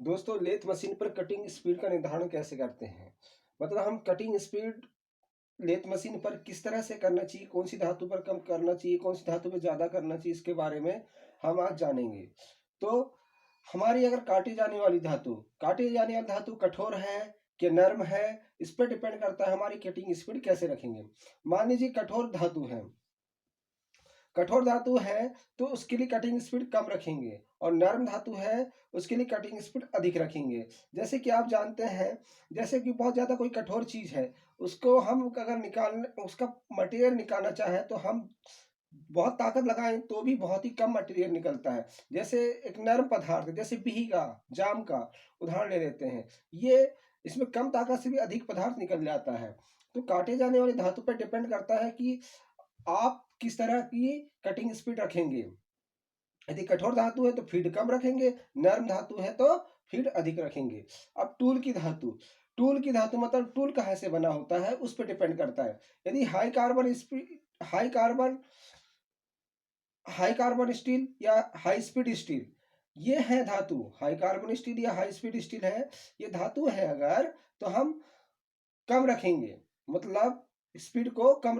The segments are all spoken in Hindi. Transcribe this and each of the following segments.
दोस्तों लेथ मशीन पर कटिंग स्पीड का निर्धारण कैसे करते हैं? मतलब हम कटिंग स्पीड लेथ मशीन पर किस तरह से करना चाहिए, कौन सी धातु पर कम करना चाहिए, कौन सी धातु पर ज़्यादा करना चाहिए, इसके बारे में हम आज जानेंगे। तो हमारी अगर काटी जाने वाली धातु कठोर है कि नर्म है, इस पर डिपेंड करता है हमारी कटिंग स्पीड कैसे रखेंगे। मान लीजिए कठोर धातु है तो उसके लिए कटिंग स्पीड कम रखेंगे, और नरम धातु है उसके लिए कटिंग स्पीड अधिक रखेंगे। जैसे कि आप जानते हैं, जैसे कि बहुत ज़्यादा कोई कठोर चीज़ है, उसको हम अगर निकालने उसका मटेरियल निकालना चाहें तो हम बहुत ताकत लगाएं तो भी बहुत ही कम मटेरियल निकलता है। जैसे एक नर्म पदार्थ जैसे बिही का, जाम का उदाहरण ले लेते हैं, ये इसमें कम ताकत से भी अधिक पदार्थ निकल जाता है। तो काटे जाने वाली धातु पर डिपेंड करता है कि आप किस तरह की कटिंग स्पीड रखेंगे। यदि कठोर धातु है तो फीड कम रखेंगे, नर्म धातु है तो फीड अधिक रखेंगे। अब टूल की धातु मतलब टूल कहाँ से बना होता है उस पर डिपेंड करता है। यदि हाई कार्बन स्टील या हाई स्पीड स्टील, ये है धातु, हाई कार्बन स्टील या हाई स्पीड स्टील है, ये धातु है अगर, तो हम कम रखेंगे, मतलब स्पीड को कम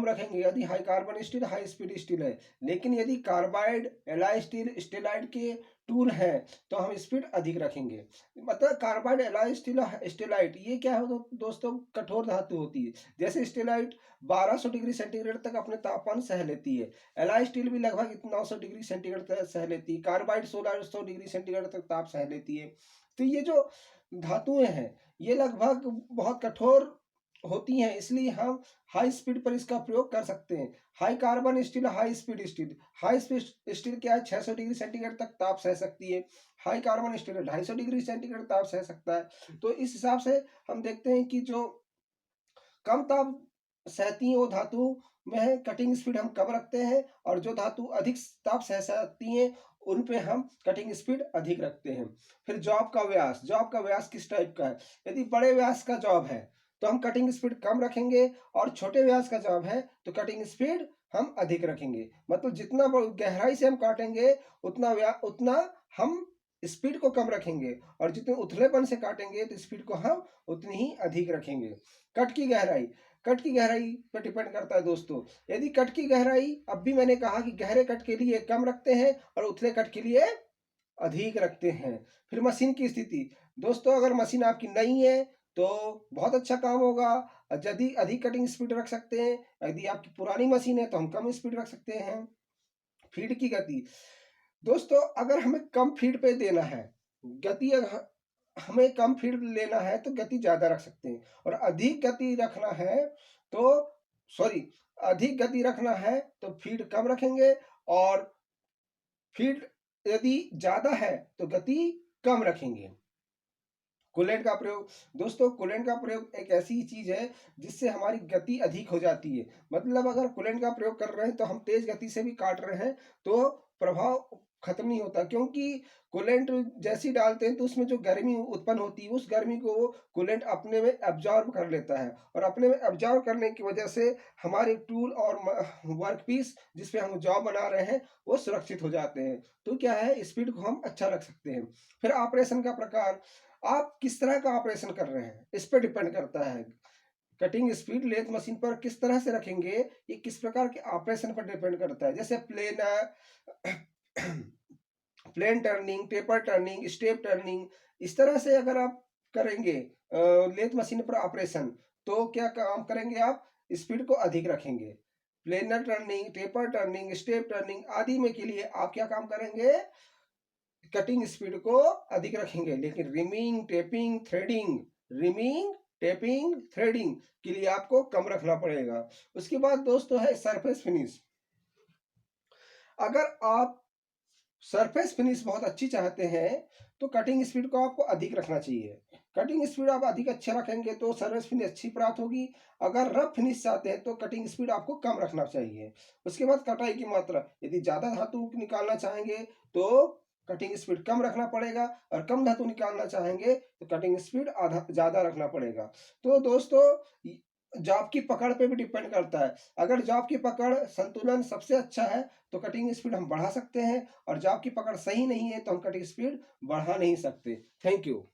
रखेंगे, यदि high carbon steel high speed steel है। लेकिन यदि कार्बाइड, एलॉय स्टील, स्टेलाइट के टूल है तो हम स्पीड अधिक रखेंगे। मतलब कार्बाइड, एलॉय स्टील, स्टेलाइट ये क्या है दोस्तों, कठोर धातु होती है। जैसे स्टेलाइट 1200 डिग्री सेंटीग्रेड तक अपने तापमान सह लेती है, एलॉय स्टील भी लगभग 900 डिग्री सेंटीग्रेड तक सह लेती है, कार्बाइड 1600 डिग्री सेंटीग्रेड तक ताप सह लेती है। तो ये जो धातुएं हैं ये लगभग बहुत कठोर होती हैं, इसलिए हम हाई स्पीड पर इसका प्रयोग कर सकते हैं। High carbon steel, high speed steel क्या है, 600 डिग्री सेंटीग्रेड तक ताप सह सकती है। High carbon steel 250 degree centigrade ताप सह सकता है। तो इस हिसाब से हम देखते हैं कि जो कम ताप सहती हैं वो धातु में कटिंग स्पीड हम कम रखते हैं, और जो धातु अधिक ताप सह सकती हैं उन पे हम कटिंग स्पीड अधिक रखते हैं। फिर जॉब का व्यास किस टाइप का है। यदि बड़े व्यास का जॉब है तो हम कटिंग स्पीड कम रखेंगे, और छोटे व्यास का जॉब है तो कटिंग स्पीड हम अधिक रखेंगे। मतलब जितना गहराई से हम काटेंगे उतना हम स्पीड को कम रखेंगे, और जितने उथलेपन से काटेंगे तो स्पीड को हम उतनी ही अधिक रखेंगे। कट की गहराई कट की गहराई पर डिपेंड करता है दोस्तों। यदि कट की गहराई, अब भी मैंने कहा कि गहरे कट के लिए कम रखते हैं और उथले कट के लिए अधिक रखते हैं। फिर मशीन की स्थिति दोस्तों, अगर मशीन आपकी नई है तो बहुत अच्छा काम होगा, यदि अधिक कटिंग स्पीड रख सकते हैं। यदि आपकी पुरानी मशीन है तो हम कम स्पीड रख सकते हैं। फीड की गति दोस्तों, अगर हमें कम फीड पे देना है, गति अगर हमें कम फीड लेना है तो गति ज्यादा रख सकते हैं, और तो सॉरी अधिक गति रखना है तो फीड कम रखेंगे, और फीड यदि ज्यादा है तो गति कम रखेंगे। कूलेंट का प्रयोग दोस्तों, कूलेंट का प्रयोग एक ऐसी चीज है जिससे हमारी गति अधिक हो जाती है। मतलब अगर कूलेंट का प्रयोग कर रहे हैं तो हम तेज गति से भी काट रहे हैं तो प्रभाव खत्म नहीं होता, क्योंकि कूलेंट जैसी डालते हैं तो उसमें जो गर्मी उत्पन्न होती है उस गर्मी को वो कूलेंट अपने में एब्जॉर्ब कर लेता है, और अपने में एब्जॉर्ब करने की वजह से हमारे टूल और वर्क पीस जिसपे हम जॉब बना रहे हैं वो सुरक्षित हो जाते हैं। तो क्या है, स्पीड को हम अच्छा रख सकते हैं। फिर ऑपरेशन का प्रकार, आप किस तरह का ऑपरेशन कर रहे हैं इस पर डिपेंड करता है। कटिंग स्पीड लेथ मशीन पर किस तरह से रखेंगे ये किस प्रकार के ऑपरेशन पर डिपेंड करता है। जैसे plain turning, taper turning, step turning, इस तरह से अगर आप करेंगे लेथ मशीन पर ऑपरेशन तो क्या काम करेंगे, आप स्पीड को अधिक रखेंगे। Planar turning, taper turning, step turning आदि में के लिए आप क्या काम करेंगे, कटिंग स्पीड को अधिक रखेंगे। लेकिन रिमिंग टेपिंग थ्रेडिंग के लिए आपको कम रखना पड़ेगा। उसके बाद दोस्तों है सरफेस फिनिश। अगर आप सरफेस फिनिश बहुत अच्छी चाहते हैं तो कटिंग स्पीड को आपको अधिक रखना चाहिए। कटिंग स्पीड आप अधिक अच्छा रखेंगे तो सरफेस फिनिश अच्छी प्राप्त होगी। अगर रफ फिनिश चाहते हैं तो कटिंग स्पीड आपको कम रखना चाहिए। उसके बाद कटाई की मात्रा, यदि ज़्यादा धातु निकालना चाहेंगे तो कटिंग स्पीड कम रखना पड़ेगा, और कम धातु निकालना चाहेंगे तो कटिंग स्पीड आधा ज़्यादा रखना पड़ेगा। तो दोस्तों जॉब की पकड़ पे भी डिपेंड करता है। अगर जॉब की पकड़ संतुलन सबसे अच्छा है, तो कटिंग स्पीड हम बढ़ा सकते हैं, और जॉब की पकड़ सही नहीं है, तो हम कटिंग स्पीड बढ़ा नहीं सकते। Thank you.